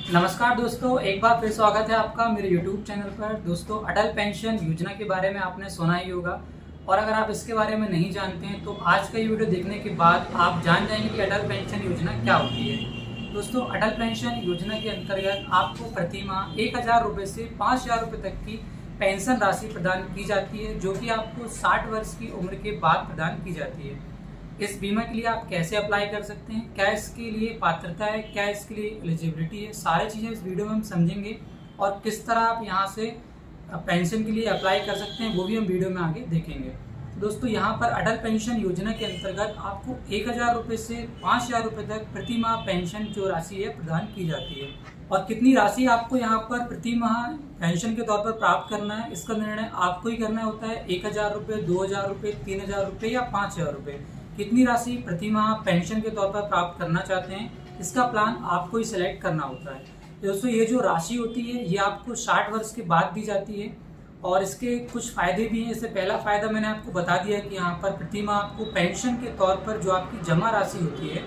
नमस्कार दोस्तों, एक बार फिर स्वागत है आपका मेरे YouTube चैनल पर। दोस्तों, अटल पेंशन योजना के बारे में आपने सुना ही होगा और अगर आप इसके बारे में नहीं जानते हैं तो आज का ये वीडियो देखने के बाद आप जान जाएंगे कि अटल पेंशन योजना क्या होती है। दोस्तों, अटल पेंशन योजना के अंतर्गत आपको प्रति माह 1,000 रुपये से 5,000 रुपये तक की पेंशन राशि प्रदान की जाती है, जो कि आपको 60 वर्ष की उम्र के बाद प्रदान की जाती है। इस बीमा के लिए आप कैसे अप्लाई कर सकते हैं, क्या इसके लिए पात्रता है, क्या इसके लिए एलिजिबिलिटी है, सारी चीज़ें इस वीडियो में हम समझेंगे और किस तरह आप यहाँ से पेंशन के लिए अप्लाई कर सकते हैं वो भी हम वीडियो में आगे देखेंगे। तो दोस्तों, यहाँ पर अटल पेंशन योजना के अंतर्गत आपको 1,000 रुपये से 5,000 रुपये तक प्रति माह पेंशन जो राशि है प्रदान की जाती है। और कितनी राशि आपको यहाँ पर प्रति माह पेंशन के तौर पर प्राप्त करना है, इसका निर्णय आपको ही करना होता है। 1,000 रुपये, 2,000 रुपये, 3,000 रुपये या 5,000 रुपये, कितनी राशि प्रति माह पेंशन के तौर पर प्राप्त करना चाहते हैं, इसका प्लान आपको ही सिलेक्ट करना होता है। दोस्तों, ये जो राशि होती है ये आपको 60 वर्ष के बाद दी जाती है और इसके कुछ फ़ायदे भी हैं। इससे पहला फ़ायदा मैंने आपको बता दिया कि यहाँ पर प्रति माह आपको पेंशन के तौर पर जो आपकी जमा राशि होती है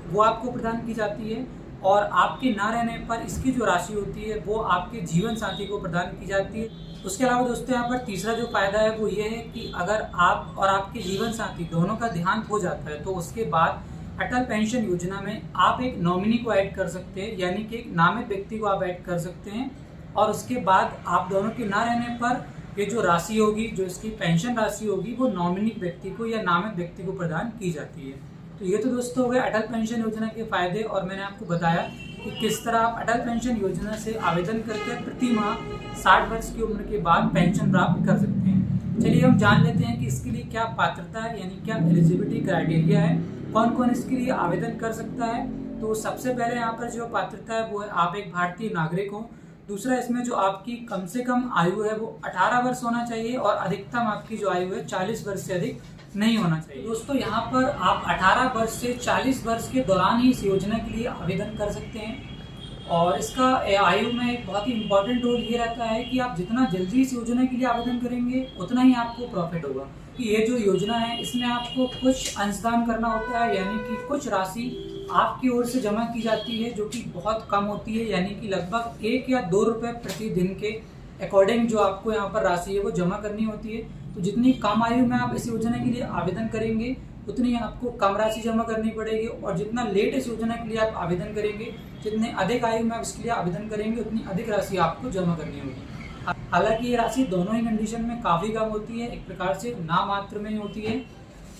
वो आपको प्रदान की जाती है और आपके ना रहने पर इसकी जो राशि होती है वो आपके जीवन साथी को प्रदान की जाती है। उसके अलावा दोस्तों, यहाँ पर तीसरा जो फायदा है वो ये है कि अगर आप और आपके जीवन साथी दोनों का देहांत हो जाता है तो उसके बाद अटल पेंशन योजना में आप एक नॉमिनी को ऐड कर सकते हैं, यानी कि एक नामित व्यक्ति को आप ऐड कर सकते हैं और उसके बाद आप दोनों के ना रहने पर ये जो राशि होगी, जो इसकी पेंशन राशि होगी, वो नॉमिनी व्यक्ति को या नामित व्यक्ति को प्रदान की जाती है। तो ये तो दोस्तों हो गए अटल पेंशन योजना के फायदे और मैंने आपको बताया कि किस तरह आप अटल पेंशन योजना से आवेदन करके प्रति माह 60 वर्ष की उम्र के बाद पेंशन प्राप्त कर सकते हैं। चलिए हम जान लेते हैं कि इसके लिए क्या पात्रता है, यानी क्या एलिजिबिलिटी क्राइटेरिया है, कौन कौन इसके लिए आवेदन कर सकता है। तो सबसे पहले यहाँ पर जो पात्रता है वो है आप एक भारतीय नागरिक हो। दूसरा, इसमें जो आपकी कम से कम आयु है वो 18 वर्ष होना चाहिए और अधिकतम आपकी जो आयु है 40 वर्ष से अधिक नहीं होना चाहिए। दोस्तों, यहाँ पर आप 18 वर्ष से 40 वर्ष के दौरान ही इस योजना के लिए आवेदन कर सकते हैं और इसका आयु में एक बहुत ही इम्पोर्टेंट रोल ये रहता है कि आप जितना जल्दी इस योजना के लिए आवेदन करेंगे उतना ही आपको प्रॉफिट होगा। कि ये जो योजना है इसमें आपको कुछ अंशदान करना होता है, यानी कि कुछ राशि आपकी ओर से जमा की जाती है जो कि बहुत कम होती है, यानी कि लगभग 1 या 2 रुपये प्रतिदिन के अकॉर्डिंग जो आपको यहाँ पर राशि है वो जमा करनी होती है। तो जितनी कम आयु में आप इस योजना के लिए आवेदन करेंगे उतनी आपको कम राशि जमा करनी पड़ेगी और जितना लेट इस योजना के लिए आप आवेदन करेंगे, जितने अधिक आयु में आप इसके लिए आवेदन करेंगे उतनी अधिक राशि आपको जमा करनी होगी। हालांकि ये राशि दोनों ही कंडीशन में काफ़ी कम होती है, एक प्रकार से ना मात्र में होती है।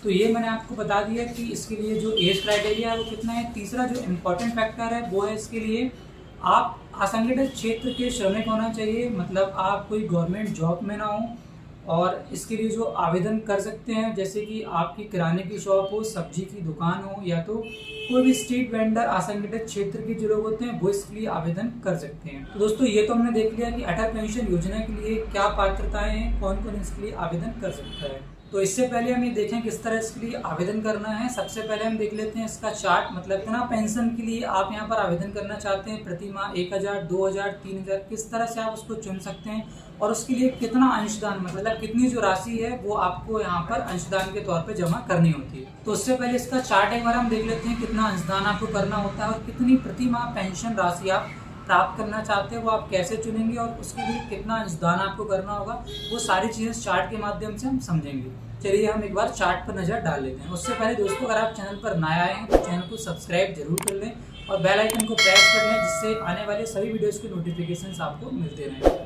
तो ये मैंने आपको बता दिया कि इसके लिए जो एज क्राइटेरिया है वो कितना है। तीसरा जो इम्पोर्टेंट फैक्टर है वो है इसके लिए आप असंगठित क्षेत्र के श्रमिक होना चाहिए, मतलब आप कोई गवर्नमेंट जॉब में ना हो। और इसके लिए जो आवेदन कर सकते हैं, जैसे कि आपकी किराने की शॉप हो, सब्जी की दुकान हो या तो कोई भी स्ट्रीट वेंडर, असंगठित क्षेत्र के जो लोग होते हैं वो इसके लिए आवेदन कर सकते हैं। तो दोस्तों, ये तो हमने देख लिया कि अटल पेंशन योजना के लिए क्या पात्रताएं हैं, कौन कौन इसके लिए आवेदन कर सकता है। तो इससे पहले हम ये देखें किस तरह इसके लिए आवेदन करना है। सबसे पहले हम देख लेते हैं इसका चार्ट, मतलब कितना पेंशन के लिए आप यहाँ पर आवेदन करना चाहते हैं, प्रति माह 1,000, 2,000, 3,000, किस तरह से आप उसको चुन सकते हैं और उसके लिए कितना अंशदान, मतलब कितनी जो राशि है वो आपको यहाँ पर अंशदान के तौर पर जमा करनी होती है। तो उससे पहले इसका चार्ट एक बार हम देख लेते हैं, कितना अंशदान आपको करना होता है और कितनी प्रति माह पेंशन राशि आप प्राप्त करना चाहते हैं वो आप कैसे चुनेंगे और उसके लिए कितना अंशदान आपको करना होगा, वो सारी चीज़ें चार्ट के माध्यम से हम समझेंगे। चलिए हम एक बार चार्ट पर नज़र डाल लेते हैं। उससे पहले दोस्तों, अगर आप चैनल पर नए आए हैं तो चैनल को सब्सक्राइब जरूर कर लें और बेल आइकन को प्रेस कर लें, जिससे आने वाले सभी वीडियोस के नोटिफिकेशंस आपको मिलते रहें।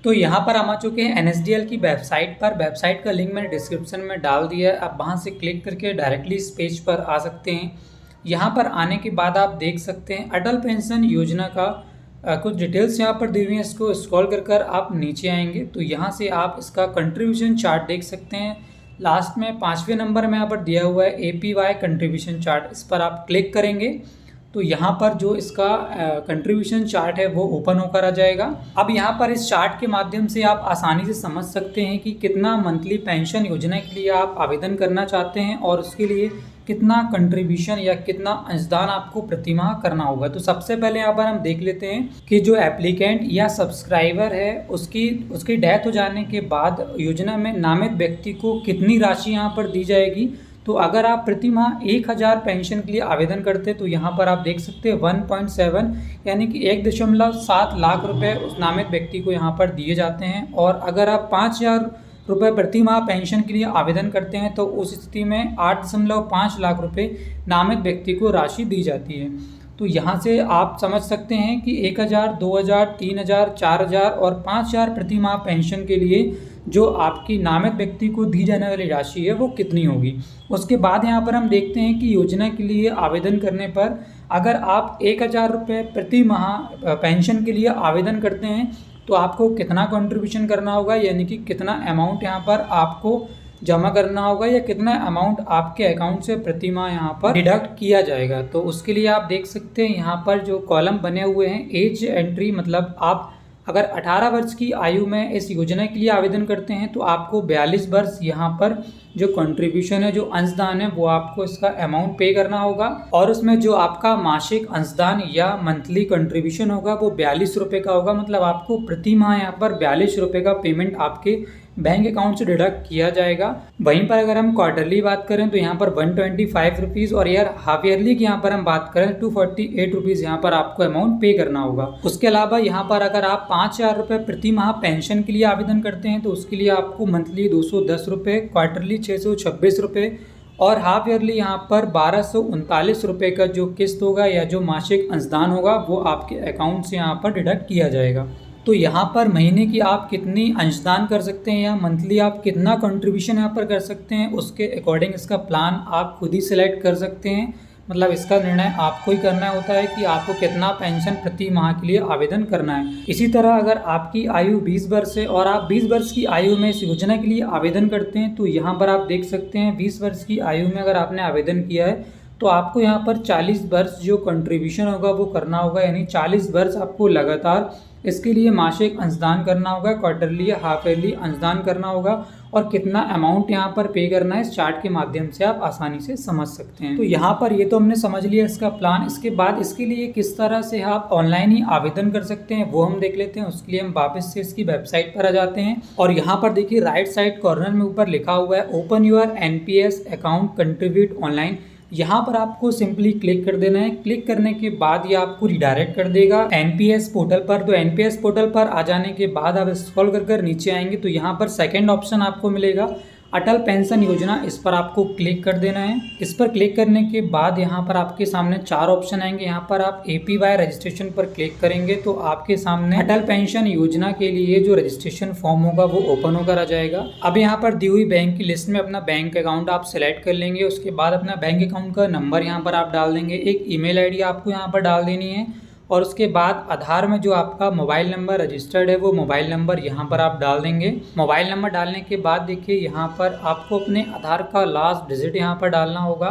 तो यहाँ पर हम आ चुके हैं NSDL की वेबसाइट पर। वेबसाइट का लिंक मैंने डिस्क्रिप्शन में डाल दिया है, आप वहाँ से क्लिक करके डायरेक्टली इस पेज पर आ सकते हैं। यहाँ पर आने के बाद आप देख सकते हैं अटल पेंशन योजना का कुछ डिटेल्स यहाँ पर दी हुई हैं। इसको स्क्रॉल कर आप नीचे आएंगे तो यहाँ से आप इसका कंट्रीब्यूशन चार्ट देख सकते हैं। लास्ट में 5वें नंबर में यहाँ पर दिया हुआ है APY कंट्रीब्यूशन चार्ट, इस पर आप क्लिक करेंगे तो यहाँ पर जो इसका कंट्रीब्यूशन चार्ट है वो ओपन होकर आ जाएगा। अब यहाँ पर इस चार्ट के माध्यम से आप आसानी से समझ सकते हैं कि कितना मंथली पेंशन योजना के लिए आप आवेदन करना चाहते हैं और उसके लिए कितना कंट्रीब्यूशन या कितना अंशदान आपको प्रति माह करना होगा। तो सबसे पहले यहाँ पर हम देख लेते हैं कि जो एप्लीकेंट या सब्सक्राइबर है उसकी डेथ हो जाने के बाद योजना में नामित व्यक्ति को कितनी राशि यहाँ पर दी जाएगी। तो अगर आप प्रति माह 1000 पेंशन के लिए आवेदन करते हैं तो यहाँ पर आप देख सकते हैं 1.7 यानी कि 1.7 लाख रुपए उस नामित व्यक्ति को यहाँ पर दिए जाते हैं। और अगर आप 5000 रुपये प्रति माह पेंशन के लिए आवेदन करते हैं तो उस स्थिति में 8.5 लाख रुपए नामित व्यक्ति को राशि दी जाती है। तो यहाँ से आप समझ सकते हैं कि 1000, 2000, 3000, 4000 और 5000 प्रति माह पेंशन के लिए जो आपकी नामित व्यक्ति को दी जाने वाली राशि है वो कितनी होगी। उसके बाद यहाँ पर हम देखते हैं कि योजना के लिए आवेदन करने पर अगर आप 1000 रुपये प्रति माह पेंशन के लिए आवेदन करते हैं तो आपको कितना कंट्रीब्यूशन करना होगा, यानी कि कितना अमाउंट यहाँ पर आपको जमा करना होगा या कितना अमाउंट आपके अकाउंट से प्रति माह यहाँ पर डिडक्ट किया जाएगा। तो उसके लिए आप देख सकते हैं यहाँ पर जो कॉलम बने हुए हैं एज एंट्री, मतलब आप अगर 18 वर्ष की आयु में इस योजना के लिए आवेदन करते हैं तो आपको 42 वर्ष यहाँ पर जो कंट्रीब्यूशन है, जो अंशदान है, वो आपको इसका अमाउंट पे करना होगा। और उसमें जो आपका मासिक अंशदान या मंथली कंट्रीब्यूशन होगा वो 42 रुपये का होगा। मतलब आपको प्रति माह यहाँ पर 42 रुपये का पेमेंट आपके बैंक अकाउंट से डिडक्ट किया जाएगा। वहीं पर अगर हम क्वार्टरली बात करें तो यहाँ पर 125 रुपीज़ और यार हाफ ईयरली की यहाँ पर हम बात करें 248 रुपीज़ यहाँ पर आपको अमाउंट पे करना होगा। उसके अलावा यहाँ पर अगर आप 5000 रुपये प्रति माह पेंशन के लिए आवेदन करते हैं तो उसके लिए आपको मंथली 210 रुपये, क्वार्टरली 626 रुपये और हाफ ईयरली यहाँ पर 1239 रुपये का जो किस्त होगा या जो मासिक अंशदान होगा वो आपके अकाउंट से यहाँ पर डिडक्ट किया जाएगा। तो यहाँ पर महीने की आप कितनी अंशदान कर सकते हैं या मंथली आप कितना कंट्रीब्यूशन यहाँ पर कर सकते हैं, उसके अकॉर्डिंग इसका प्लान आप खुद ही सिलेक्ट कर सकते हैं। मतलब इसका निर्णय आपको ही करना होता है कि आपको कितना पेंशन प्रति माह के लिए आवेदन करना है। इसी तरह अगर आपकी आयु 20 वर्ष है और आप 20 वर्ष की आयु में इस योजना के लिए आवेदन करते हैं तो यहाँ पर आप देख सकते हैं 20 वर्ष की आयु में अगर आपने आवेदन किया है तो आपको यहाँ पर 40 वर्ष जो कंट्रीब्यूशन होगा वो करना होगा, यानी 40 वर्ष आपको लगातार इसके लिए मासिक अंशदान करना होगा, क्वार्टरली या हाफ ईयरली अंशदान करना होगा। और कितना अमाउंट यहाँ पर पे करना है इस चार्ट के माध्यम से आप आसानी से समझ सकते हैं। तो यहाँ पर ये तो हमने समझ लिया इसका प्लान। इसके बाद इसके लिए किस तरह से आप ऑनलाइन ही आवेदन कर सकते हैं वो हम देख लेते हैं। उसके लिए हम वापस से इसकी वेबसाइट पर आ जाते हैं और यहाँ पर देखिए राइट साइड कॉर्नर में ऊपर लिखा हुआ है open your NPS account contribute online. यहाँ पर आपको सिंपली क्लिक कर देना है। क्लिक करने के बाद ये आपको रिडायरेक्ट कर देगा एनपीएस पोर्टल पर। तो एनपीएस पोर्टल पर आ जाने के बाद आप स्क्रॉल कर नीचे आएंगे तो यहाँ पर सेकंड ऑप्शन आपको मिलेगा अटल पेंशन योजना, इस पर आपको क्लिक कर देना है। इस पर क्लिक करने के बाद यहाँ पर आपके सामने 4 ऑप्शन आएंगे। यहाँ पर आप APY रजिस्ट्रेशन पर क्लिक करेंगे तो आपके सामने अटल पेंशन योजना के लिए जो रजिस्ट्रेशन फॉर्म होगा वो ओपन होकर आ जाएगा। अब यहाँ पर दी हुई बैंक की लिस्ट में अपना बैंक अकाउंट आप सिलेक्ट कर लेंगे। उसके बाद अपना बैंक अकाउंट का नंबर यहाँ पर आप डाल देंगे, एक ईमेल ID आपको यहाँ पर डाल देनी है और उसके बाद आधार में जो आपका मोबाइल नंबर रजिस्टर्ड है वो मोबाइल नंबर यहाँ पर आप डाल देंगे। मोबाइल नंबर डालने के बाद देखिए यहाँ पर आपको अपने आधार का लास्ट डिजिट यहाँ पर डालना होगा।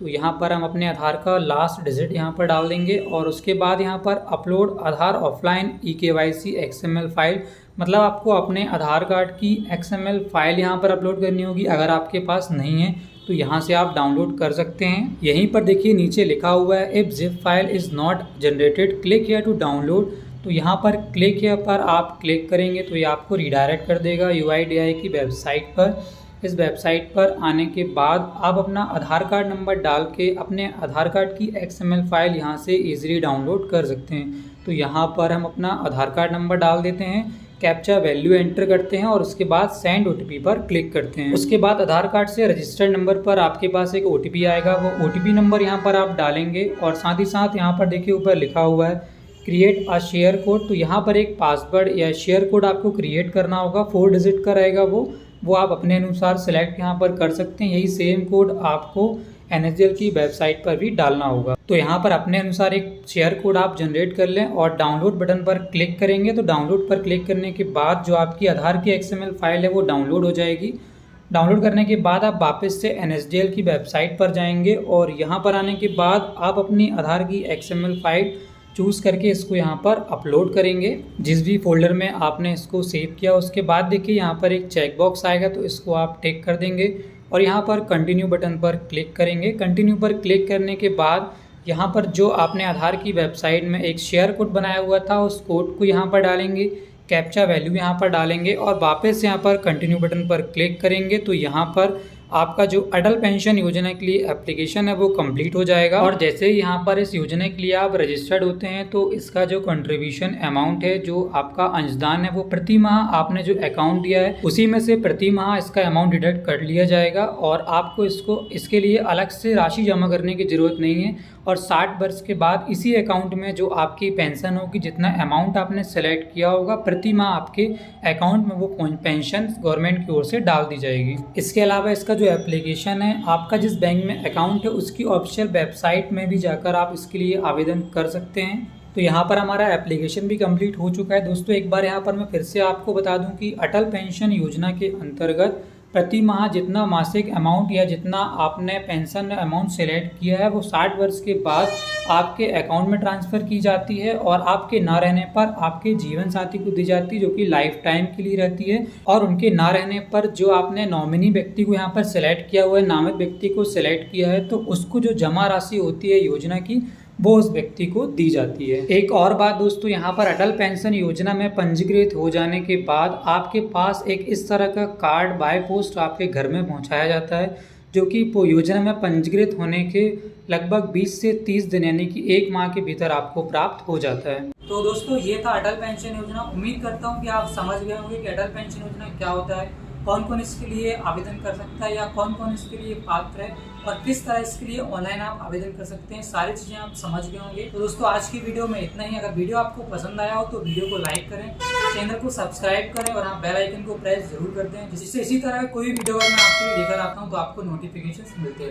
तो यहाँ पर हम अपने आधार का लास्ट डिजिट यहाँ पर डाल देंगे और उसके बाद यहाँ पर अपलोड आधार ऑफलाइन eKYC XML फाइल, मतलब आपको अपने आधार कार्ड की XML फाइल यहाँ पर अपलोड करनी होगी। अगर आपके पास नहीं है तो यहाँ से आप डाउनलोड कर सकते हैं। यहीं पर देखिए नीचे लिखा हुआ है if zip file is not generated click here to download. तो यहाँ पर क्लिक हियर पर आप क्लिक करेंगे तो ये आपको रिडायरेक्ट कर देगा UIDAI की वेबसाइट पर। इस वेबसाइट पर आने के बाद आप अपना आधार कार्ड नंबर डाल के अपने आधार कार्ड की XML फाइल यहाँ से ईजिली डाउनलोड कर सकते हैं। तो यहाँ पर हम अपना आधार कार्ड नंबर डाल देते हैं, कैप्चा वैल्यू एंटर करते हैं और उसके बाद सेंड OTP पर क्लिक करते हैं। उसके बाद आधार कार्ड से रजिस्टर्ड नंबर पर आपके पास एक OTP आएगा, वो OTP नंबर यहाँ पर आप डालेंगे और साथ ही साथ यहाँ पर देखिए ऊपर लिखा हुआ है क्रिएट अ शेयर कोड। तो यहाँ पर एक पासवर्ड या शेयर कोड आपको क्रिएट करना होगा, 4 डिजिट का रहेगा वो आप अपने अनुसार सेलेक्ट यहाँ पर कर सकते हैं। यही सेम कोड आपको NSDL की वेबसाइट पर भी डालना होगा। तो यहाँ पर अपने अनुसार एक शेयर कोड आप जनरेट कर लें और डाउनलोड बटन पर क्लिक करेंगे। तो डाउनलोड पर क्लिक करने के बाद जो आपकी आधार की XML फाइल है वो डाउनलोड हो जाएगी। डाउनलोड करने के बाद आप वापस से NSDL की वेबसाइट पर जाएंगे और यहाँ पर आने के बाद आप अपनी आधार की XML फाइल चूज़ करके इसको यहाँ पर अपलोड करेंगे जिस भी फोल्डर में आपने इसको सेव किया। उसके बाद देखिए यहाँ पर एक चेक बॉक्स आएगा तो इसको आप टिक कर देंगे और यहाँ पर कंटिन्यू बटन पर क्लिक करेंगे। कंटिन्यू पर क्लिक करने के बाद यहाँ पर जो आपने आधार की वेबसाइट में एक शेयर कोड बनाया हुआ था उस कोड को यहाँ पर डालेंगे, कैप्चा वैल्यू यहाँ पर डालेंगे और वापस यहाँ पर कंटिन्यू बटन पर क्लिक करेंगे। तो यहाँ पर आपका जो अटल पेंशन योजना के लिए एप्लीकेशन है वो कंप्लीट हो जाएगा। और जैसे ही यहाँ पर इस योजना के लिए आप रजिस्टर्ड होते हैं तो इसका जो कंट्रीब्यूशन अमाउंट है, जो आपका अंशदान है, वो प्रति माह आपने जो अकाउंट दिया है उसी में से प्रति माह इसका अमाउंट डिडक्ट कर लिया जाएगा और आपको इसके लिए अलग से राशि जमा करने की ज़रूरत नहीं है। और 60 वर्ष के बाद इसी अकाउंट में जो आपकी पेंशन होगी, जितना अमाउंट आपने सेलेक्ट किया होगा, प्रति माह आपके अकाउंट में वो पेंशन गवर्नमेंट की ओर से डाल दी जाएगी। इसके अलावा इसका जो एप्लीकेशन है, आपका जिस बैंक में अकाउंट है उसकी ऑफिशियल वेबसाइट में भी जाकर आप इसके लिए आवेदन कर सकते हैं। तो यहाँ पर हमारा एप्लीकेशन भी कंप्लीट हो चुका है। दोस्तों एक बार यहाँ पर मैं फिर से आपको बता दूं कि अटल पेंशन योजना के अंतर्गत प्रति माह जितना मासिक अमाउंट या जितना आपने पेंशन अमाउंट सेलेक्ट किया है वो 60 वर्ष के बाद आपके अकाउंट में ट्रांसफ़र की जाती है और आपके ना रहने पर आपके जीवन साथी को दी जाती है, जो कि लाइफ टाइम के लिए रहती है। और उनके ना रहने पर जो आपने नॉमिनी व्यक्ति को यहाँ पर सेलेक्ट किया हुआ है, नामित व्यक्ति को सेलेक्ट किया है, तो उसको जो जमा राशि होती है योजना की वो उस व्यक्ति को दी जाती है। एक और बात दोस्तों, यहाँ पर अटल पेंशन योजना में पंजीकृत हो जाने के बाद आपके पास एक इस तरह का कार्ड बाय पोस्ट आपके घर में पहुँचाया जाता है, जो कि योजना में पंजीकृत होने के लगभग 20 से 30 दिन यानी कि 1 माह के भीतर आपको प्राप्त हो जाता है। तो दोस्तों ये था अटल पेंशन योजना। उम्मीद करता हूँ कि आप समझ गए होंगे कि अटल पेंशन योजना क्या होता है, कौन कौन इसके लिए आवेदन कर सकता है या कौन कौन इसके लिए पात्र है और किस तरह इसके लिए ऑनलाइन आप आवेदन कर सकते हैं, सारी चीज़ें आप समझ गए होंगे। तो दोस्तों आज की वीडियो में इतना ही। अगर वीडियो आपको पसंद आया हो तो वीडियो को लाइक करें, चैनल को सब्सक्राइब करें और हाँ बेल आइकन को प्रेस जरूर कर दें, जिससे इसी तरह कोई वीडियो अगर मैं आपके लिए लेकर आता हूँ तो आपको नोटिफिकेशन मिलते हैं।